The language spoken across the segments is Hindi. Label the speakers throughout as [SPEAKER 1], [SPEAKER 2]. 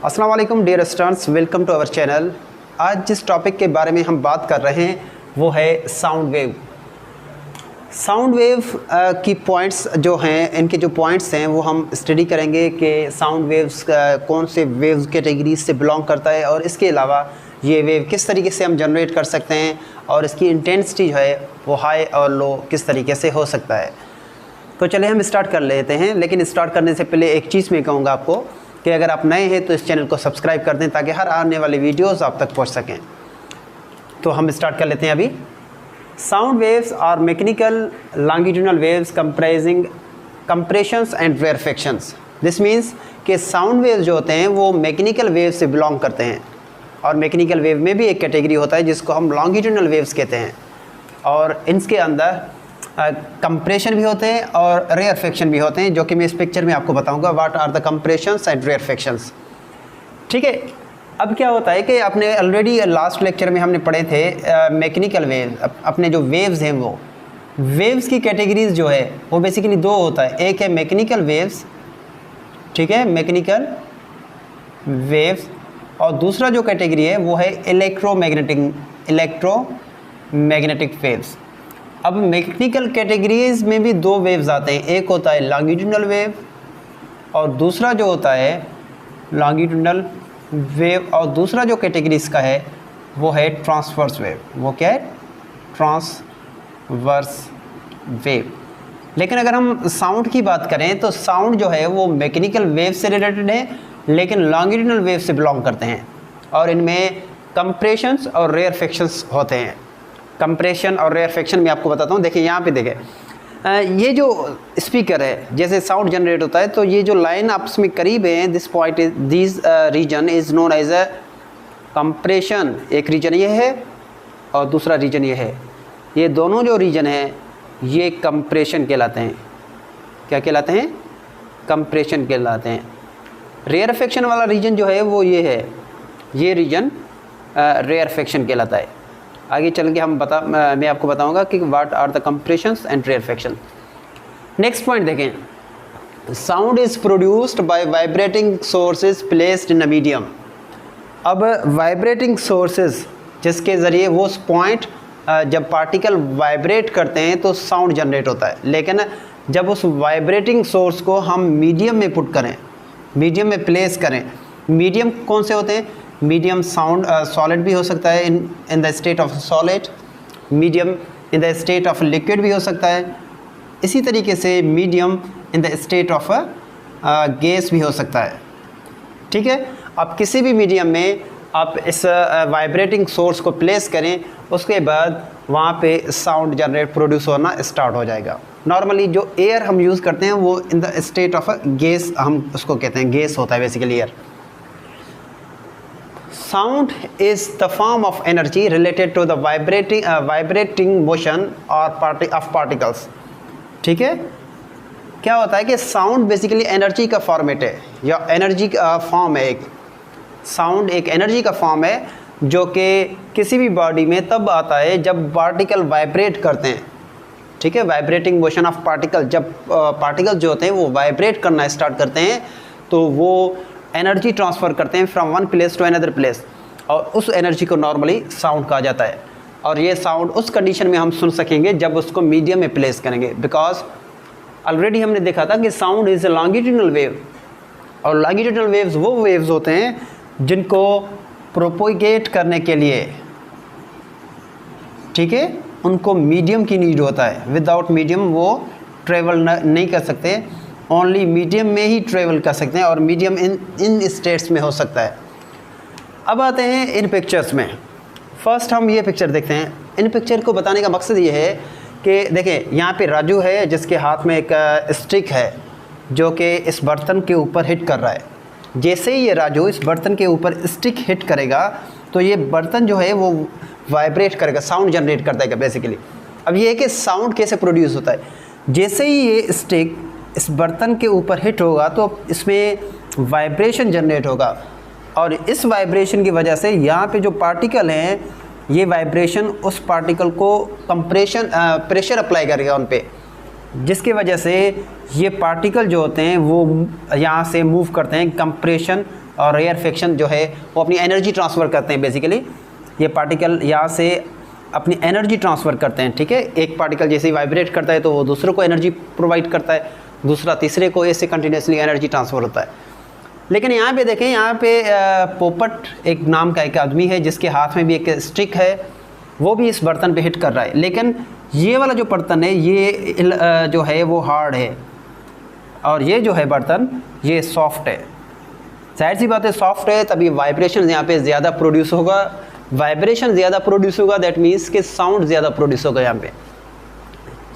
[SPEAKER 1] अस्सलाम वालेकुम dear students, welcome to our channel. आज जिस टॉपिक के बारे में हम बात कर रहे हैं वो है साउंड वेव। साउंड वेव की पॉइंट्स जो हैं, इनके जो पॉइंट्स हैं वो हम स्टडी करेंगे कि साउंड वेव्स कौन से वेव्स कैटेगरीज से बिलोंग करता है और इसके अलावा ये वेव किस तरीके से हम जनरेट कर सकते हैं और इसकी इंटेंसिटी जो है वो हाई और लो किस तरीके से हो सकता है। तो चले हम स्टार्ट कर लेते हैं, लेकिन स्टार्ट करने से पहले एक चीज़ मैं कहूँगा आपको कि अगर आप नए हैं तो इस चैनल को सब्सक्राइब कर दें ताकि हर आने वाली वीडियोस आप तक पहुंच सकें। तो हम स्टार्ट कर लेते हैं अभी। Sound waves are mechanical longitudinal waves comprising compressions and rarefactions. This means कि साउंड वेव्स जो होते हैं वो मैकेनिकल वेव से बिलोंग करते हैं और मैकेनिकल वेव में भी एक कैटेगरी होता है जिसको हम लॉन्गिट्यूडनल वेव्स कहते हैं और इनके अंदर कंप्रेशन भी होते हैं और रेयरफैक्शन भी होते हैं, जो कि मैं इस पिक्चर में आपको बताऊंगा what are the compressions and rarefactions. ठीक है, अब क्या होता है कि आपने ऑलरेडी लास्ट लेक्चर में हमने पढ़े थे मैकेनिकल वेव। अपने जो वेव्स हैं वो वेव्स की कैटेगरीज जो है वो बेसिकली दो होता है, एक है मैकेनिकल वेव्स, ठीक है, मैकेनिकल वेव्स, और दूसरा जो कैटेगरी है वो है इलेक्ट्रोमैग्नेटिक वेव्स। अब मैकेनिकल कैटेगरीज में भी दो वेव्स आते हैं, एक होता है लॉन्गिट्यूडनल वेव और दूसरा जो होता है लॉन्गिट्यूडनल वेव, और दूसरा जो कैटेगरीज का है वो है ट्रांसवर्स वेव। वो क्या है? Transverse wave. लेकिन अगर हम साउंड की बात करें तो साउंड जो है वो मैकेनिकल वेव से रिलेटेड है लेकिन लॉन्गिट्यूडनल वेव से बिलोंग करते हैं और इनमें कंप्रेशंस और रेयरफैक्शंस होते हैं। कंप्रेशन और रेयरफैक्शन मैं आपको बताता हूँ। देखिए यहाँ पे देखें, ये जो स्पीकर है जैसे साउंड जनरेट होता है तो ये जो लाइन आपस में करीब है, this point is this region is known as a compression. एक रीजन ये है और दूसरा रीजन ये है, ये दोनों जो रीजन हैं ये कंप्रेशन कहलाते हैं। क्या कहलाते हैं? कंप्रेशन कहलाते हैं। रेयरफैक्शन वाला रीजन जो है वो ये है, ये रीजन रेयरफैक्शन कहलाता है। आगे चल के मैं आपको बताऊंगा कि what are the compressions and rarefaction. Next point देखें, sound is produced by vibrating sources placed in a medium. अब वाइब्रेटिंग सोर्सेज जिसके ज़रिए वो पॉइंट जब पार्टिकल वाइब्रेट करते हैं तो साउंड जनरेट होता है, लेकिन जब उस वाइब्रेटिंग सोर्स को हम मीडियम में पुट करें, मीडियम में प्लेस करें, मीडियम कौन से होते हैं? मीडियम साउंड सॉलिड भी हो सकता है, in the state of solid, medium in the state of liquid भी हो सकता है, इसी तरीके से medium in the state of gas भी हो सकता है। ठीक है, आप किसी भी मीडियम में आप इस वाइब्रेटिंग सोर्स को प्लेस करें, उसके बाद वहाँ पे साउंड जनरेट प्रोड्यूस होना स्टार्ट हो जाएगा। नॉर्मली जो एयर हम यूज़ करते हैं वो in the state of gas, हम उसको कहते हैं गैस होता है basically air. Sound is the form of energy related to the vibrating motion or of particles। ठीक है, क्या होता है कि साउंड बेसिकली एनर्जी का फॉर्मेट है या एनर्जी का फॉर्म है। एक साउंड एक एनर्जी का फॉर्म है जो कि किसी भी बॉडी में तब आता है जब पार्टिकल वाइब्रेट करते हैं। ठीक है, वाइब्रेटिंग मोशन ऑफ पार्टिकल, जब पार्टिकल जो होते हैं वो वाइब्रेट करना स्टार्ट करते हैं तो वो एनर्जी ट्रांसफ़र करते हैं from one place to another place, और उस एनर्जी को नॉर्मली साउंड कहा जाता है। और ये साउंड उस कंडीशन में हम सुन सकेंगे जब उसको मीडियम में प्लेस करेंगे, बिकॉज ऑलरेडी हमने देखा था कि sound is a longitudinal wave और लॉन्गिट्यूडनल वेव्स वो वेव्स होते हैं जिनको प्रोपोगेट करने के लिए, ठीक है, उनको मीडियम की नीड होता है। विदाउट मीडियम वो ट्रेवल नहीं कर सकते, ओनली मीडियम में ही ट्रेवल कर सकते हैं और मीडियम इन स्टेट्स में हो सकता है। अब आते हैं इन पिक्चर्स में। फर्स्ट हम ये पिक्चर देखते हैं। इन पिक्चर को बताने का मकसद ये है कि देखें, यहाँ पे राजू है जिसके हाथ में एक स्टिक है जो कि इस बर्तन के ऊपर हिट कर रहा है। जैसे ही ये राजू इस बर्तन के ऊपर स्टिक हिट करेगा तो ये बर्तन जो है वो वाइब्रेट करेगा, साउंड जनरेट करता है बेसिकली। अब ये है कि साउंड कैसे प्रोड्यूस होता है, जैसे ही ये स्टिक इस बर्तन के ऊपर हिट होगा तो इसमें वाइब्रेशन जनरेट होगा और इस वाइब्रेशन की वजह से यहाँ पे जो पार्टिकल हैं ये वाइब्रेशन उस पार्टिकल को प्रेशर अप्लाई करेगा उन पे, जिसकी वजह से ये पार्टिकल जो होते हैं वो यहाँ से मूव करते हैं कंप्रेशन और रेयरफेक्शन जो है वो अपनी एनर्जी ट्रांसफ़र करते हैं। बेसिकली ये पार्टिकल यहाँ से अपनी एनर्जी ट्रांसफ़र करते हैं, ठीक है। एक पार्टिकल जैसे ही वाइब्रेट करता है तो वो दूसरे को एनर्जी प्रोवाइड करता है, दूसरा तीसरे को, ऐसे कंटिन्यूसली एनर्जी ट्रांसफ़र होता है। लेकिन यहाँ पे देखें, यहाँ पे पोपट एक नाम का एक आदमी है जिसके हाथ में भी एक स्टिक है, वो भी इस बर्तन पे हिट कर रहा है। लेकिन ये वाला जो बर्तन है ये जो है वो हार्ड है और ये जो है बर्तन ये सॉफ्ट है। जाहिर सी बात है, सॉफ्ट है तभी वाइब्रेशन यहाँ पे ज़्यादा प्रोड्यूस होगा। वाइब्रेशन ज़्यादा प्रोड्यूस होगा दैट मीन्स कि साउंड ज़्यादा प्रोड्यूस होगा। यहाँ पे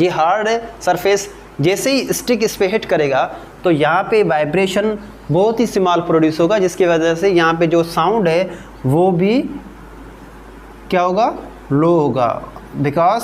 [SPEAKER 1] ये हार्ड है सरफेस, जैसे ही स्टिक इस पे हिट करेगा तो यहाँ पे वाइब्रेशन बहुत ही स्मॉल प्रोड्यूस होगा, जिसकी वजह से यहाँ पे जो साउंड है वो भी क्या होगा, लो होगा। बिकॉज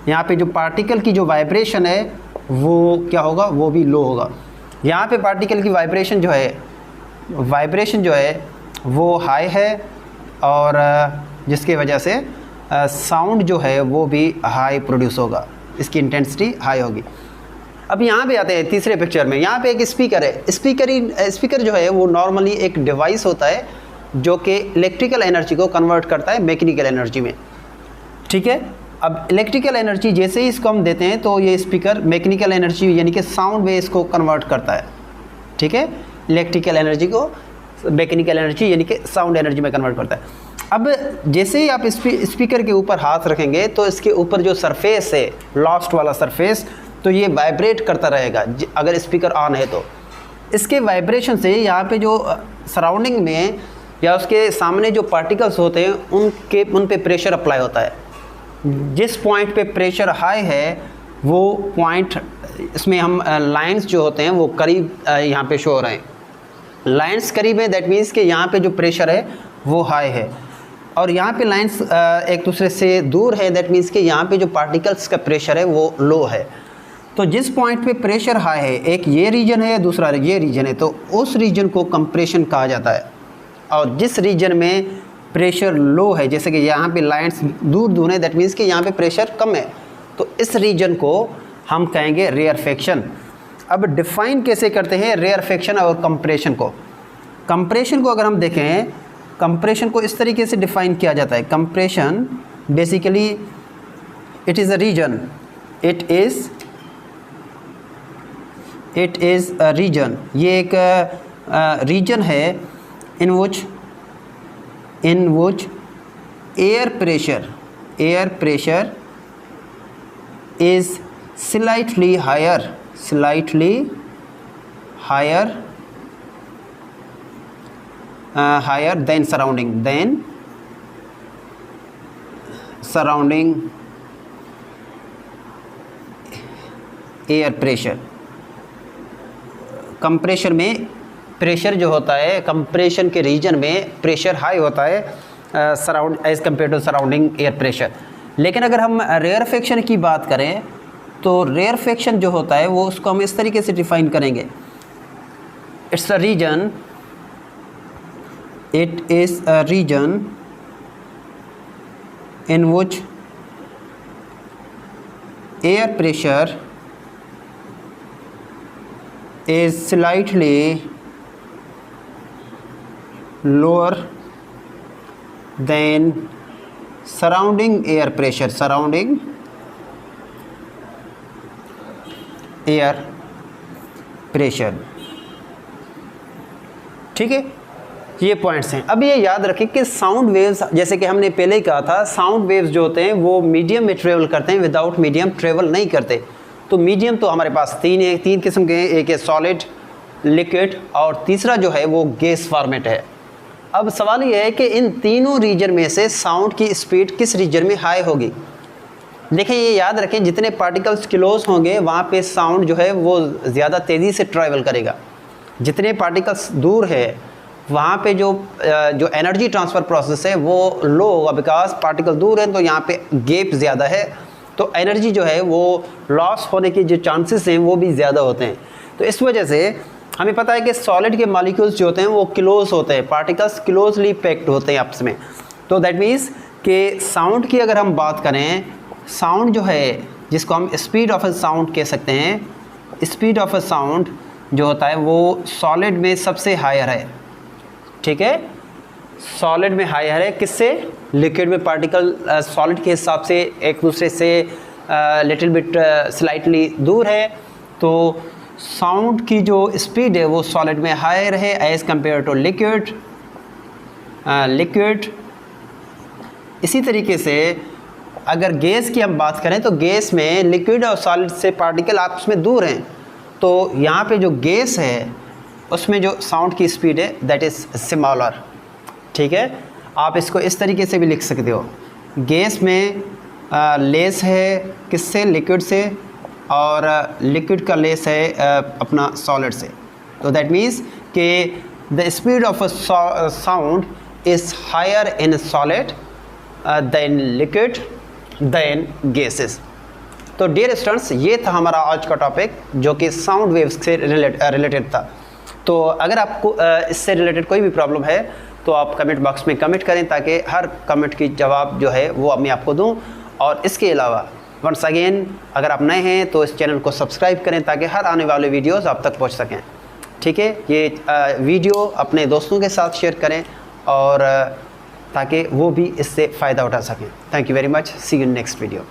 [SPEAKER 1] यहाँ पे जो पार्टिकल की जो वाइब्रेशन है वो क्या होगा, वो भी लो होगा। यहाँ पे पार्टिकल की वाइब्रेशन जो है वो हाई है और जिसकी वजह से साउंड जो है वो भी हाई प्रोड्यूस होगा, इसकी इंटेंसिटी हाई होगी। अब यहाँ पे आते हैं तीसरे पिक्चर में। यहाँ पे एक स्पीकर है। स्पीकर जो है वो नॉर्मली एक डिवाइस होता है जो कि इलेक्ट्रिकल एनर्जी को कन्वर्ट करता है मैकेनिकल एनर्जी में, ठीक है। अब इलेक्ट्रिकल एनर्जी जैसे ही इसको हम देते हैं तो ये स्पीकर मैकेनिकल एनर्जी यानी कि साउंड वेव्स को कन्वर्ट करता है, ठीक है। इलेक्ट्रिकल एनर्जी को मैकेनिकल एनर्जी यानी कि साउंड एनर्जी में कन्वर्ट करता है। अब जैसे ही आप स्पीकर के ऊपर हाथ रखेंगे तो इसके ऊपर जो सरफेस है, लॉस्ट वाला सरफेस, तो ये वाइब्रेट करता रहेगा अगर स्पीकर ऑन है तो। इसके वाइब्रेशन से यहाँ पे जो सराउंडिंग में या उसके सामने जो पार्टिकल्स होते हैं उन पे प्रेशर अप्लाई होता है। जिस पॉइंट पे प्रेशर हाई है वो पॉइंट, इसमें हम लाइंस जो होते हैं वो करीब यहाँ पे शो हो रहे हैं। लाइंस करीब है दैट मीन्स कि यहाँ पे जो प्रेशर है वो हाई है, और यहाँ पे लाइंस एक दूसरे से दूर है दैट मीन्स कि यहाँ पे जो पार्टिकल्स का प्रेशर है वो लो है। तो जिस पॉइंट पे प्रेशर हाई है, एक ये रीजन है दूसरा ये रीजन है, तो उस रीजन को कंप्रेशन कहा जाता है। और जिस रीजन में प्रेशर लो है, जैसे कि यहाँ पे लाइंस दूर है दैट मीन्स कि यहाँ पे प्रेशर कम है, तो इस रीजन को हम कहेंगे रेयरफेक्शन। अब डिफ़ाइन कैसे करते हैं रेयरफेक्शन और कंप्रेशन को। कंप्रेशन को अगर हम देखें, कंप्रेशन को इस तरीके से डिफ़ाइन किया जाता है। Compression basically it is a region, it is a region, ये एक रीजन है in which air pressure is slightly higher than surrounding air pressure. Compression में प्रेशर जो होता है, कंप्रेशन के रीजन में प्रेशर हाई होता है as compare to surrounding air pressure. लेकिन अगर हम रेयरफेक्शन की बात करें तो रेयरफेक्शन जो होता है वो उसको हम इस तरीके से डिफ़ाइन करेंगे, it's a region, it is a region in which air pressure is slightly lower than surrounding air pressure, ठीक है। ये पॉइंट्स हैं। अब ये याद रखें कि साउंड वेव्स, जैसे कि हमने पहले ही कहा था, साउंड वेव्स जो होते हैं वो मीडियम में ट्रेवल करते हैं, विदाउट मीडियम ट्रेवल नहीं करते। तो मीडियम तो हमारे पास तीन किस्म के हैं, एक है सॉलिड, लिक्विड और तीसरा जो है वो गैस फॉर्मेट है। अब सवाल ये है कि इन तीनों रीजन में से साउंड की स्पीड किस रीजन में हाई होगी। देखें, ये याद रखें, जितने पार्टिकल्स क्लोज होंगे वहाँ पे साउंड जो है वो ज़्यादा तेज़ी से ट्रैवल करेगा। जितने पार्टिकल्स दूर है वहाँ पे जो एनर्जी ट्रांसफ़र प्रोसेस है वो लो होगा, बिकॉज पार्टिकल दूर है तो यहाँ पे गैप ज़्यादा है, तो एनर्जी जो है वो लॉस होने के जो चांसेस हैं वो भी ज़्यादा होते हैं। तो इस वजह से हमें पता है कि सॉलिड के मॉलिक्यूल्स जो होते हैं वो क्लोज होते हैं, पार्टिकल्स क्लोजली पैक्ड होते हैं आपस में। तो दैट मीन्स कि साउंड की अगर हम बात करें, साउंड जो है जिसको हम स्पीड ऑफ अ साउंड कह सकते हैं, स्पीड ऑफ अ साउंड जो होता है वो सॉलिड में सबसे हायर है, ठीक है। सॉलिड में हायर है, किससे? लिक्विड में पार्टिकल सॉलिड के हिसाब से एक दूसरे से लिटिल बिट स्लाइटली दूर है, तो साउंड की जो स्पीड है वो सॉलिड में हायर है एज़ कंपेयर टू लिक्विड। इसी तरीके से अगर गैस की हम बात करें तो गैस में लिक्विड और सॉलिड से पार्टिकल आपस में दूर हैं, तो यहाँ पे जो गैस है उसमें जो साउंड की स्पीड है दैट इज़ स्मॉलर, ठीक है। आप इसको इस तरीके से भी लिख सकते हो, गैस में लेस है किससे? लिक्विड से, और लिक्विड का लेस है अपना सॉलिड से। तो दैट मीन्स कि the speed of a sound is higher in solid than liquid than gases. तो डियर स्टूडेंट्स, ये था हमारा आज का टॉपिक जो कि साउंड वेव्स से रिलेटेड था। तो अगर आपको इससे रिलेटेड कोई भी प्रॉब्लम है तो आप कमेंट बॉक्स में कमेंट करें, ताकि हर कमेंट की जवाब जो है वो मैं आपको दूं। और इसके अलावा वंस अगेन अगर आप नए हैं तो इस चैनल को सब्सक्राइब करें, ताकि हर आने वाले वीडियोज़ आप तक पहुँच सकें, ठीक है। ये वीडियो अपने दोस्तों के साथ शेयर करें और ताकि वो भी इससे फ़ायदा उठा सकें। Thank you very much, see you in next video.